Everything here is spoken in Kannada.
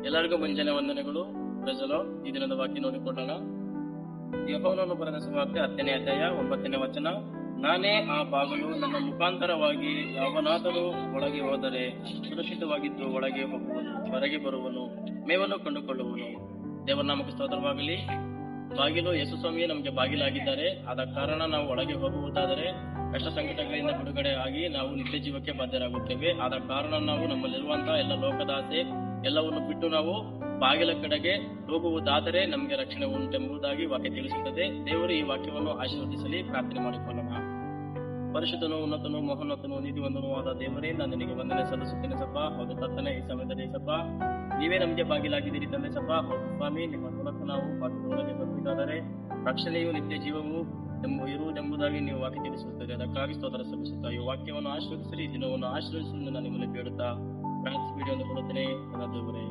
ಎಲ್ಲರಿಗೂ ಮುಂಜಾನೆ ವಂದನೆಗಳು. ಪ್ರಜಲು ಈ ದಿನದ ವಾಕ್ಯ ನೋಡಿಕೊಳ್ಳೋಣ. ಯೆಹೋವನು ಬರೆದ ಸುವಾರ್ತೆ 10ನೇ ಅಧ್ಯಾಯ 9ನೇ ವಚನ. ನಾನೇ ಆ ಬಾಗಿಲು, ನನ್ನ ಮುಖಾಂತರವಾಗಿ ಯಾವನಾದರೂ ಒಳಗೆ ಹೋದರೆ ಸುರಕ್ಷಿತವಾಗಿದ್ದು ಒಳಗೆ ಹೋಗುವನು, ಹೊರಗೆ ಬರುವನು, ಮೇವನ್ನು ಕಂಡುಕೊಳ್ಳುವನು. ದೇವರ ನಾಮಕ್ಕೆ ಸ್ತೋತ್ರವಾಗಲಿ. ಬಾಗಿಲು ಯೇಸು ಸ್ವಾಮಿಯೇ ನಮಗೆ ಬಾಗಿಲಾಗಿದ್ದಾರೆ. ಆದ ಕಾರಣ ನಾವು ಒಳಗೆ ಹೋಗುವುದಾದರೆ ಕಷ್ಟ ಸಂಕಟಗಳಿಂದ ಬಿಡುಗಡೆ ಆಗಿ ನಾವು ನಿತ್ಯ ಜೀವಕ್ಕೆ ಬಾಧ್ಯರಾಗುತ್ತೇವೆ. ಆದ ಕಾರಣ ನಾವು ನಮ್ಮಲ್ಲಿರುವಂತಹ ಎಲ್ಲ ಲೋಕದಾಸೆ ಎಲ್ಲವನ್ನು ಬಿಟ್ಟು ನಾವು ಬಾಗಿಲ ಕಡೆಗೆ ಹೋಗುವುದಾದರೆ ನಮಗೆ ರಕ್ಷಣೆ ಉಂಟೆಂಬುದಾಗಿ ವಾಕ್ಯ ತಿಳಿಸುತ್ತದೆ. ದೇವರು ಈ ವಾಕ್ಯವನ್ನು ಆಶೀರ್ವದಿಸಲಿ. ಪ್ರಾರ್ಥನೆ ಮಾಡಿಕೊಳ್ಳೋಣ. ಪರಿಶುದ್ಧನು, ಉನ್ನತನು, ಮಹೋನ್ನತನು, ನೀತಿವಂತನೂ ಆದ ದೇವರೇ, ನಾನು ನಿನಗೆ ವಂದನೆ ಸಲ್ಲಿಸುತ್ತೇನೆ ಸಪ್ಪ. ಹೌದು ಕರ್ತನೆ, ಈ ಸಮಯದಲ್ಲಿ ಸಪ್ಪ ನೀವೇ ನಮಗೆ ಬಾಗಿಲಾಗಿದ್ದೀರಿ ತಂದೆ ಸಪ್ಪ. ಹೌದು ಸ್ವಾಮಿ, ನಿಮ್ಮ ಮೂಲಕ ನಾವು ಬಾಗಿಲೊಳಗೆ ಬರುವುದಾದರೆ ರಕ್ಷಣೆಯು ನಿತ್ಯ ಜೀವವು ಇರುವುದೆಂಬುದಾಗಿ ನೀವು ವಾಕ್ಯ ತಿಳಿಸುತ್ತದೆ. ಅದಕ್ಕಾಗಿ ಸ್ತೋತ್ರ ಸಲ್ಲಿಸುತ್ತಾ ಈ ವಾಕ್ಯವನ್ನು ಆಶೀರ್ವದಿಸಿರಿ. ದಿನವನ್ನು ಆಶೀರ್ವದಿಸಲು ನಾನು ನಿಮ್ಮಲ್ಲಿ ಬೇಡುತ್ತಾ ಪ್ರಾರ್ಥಿಸಿ ವಿಡಿಯೋವನ್ನು ಕೊಡುತ್ತೇನೆ ದೇವರೇ.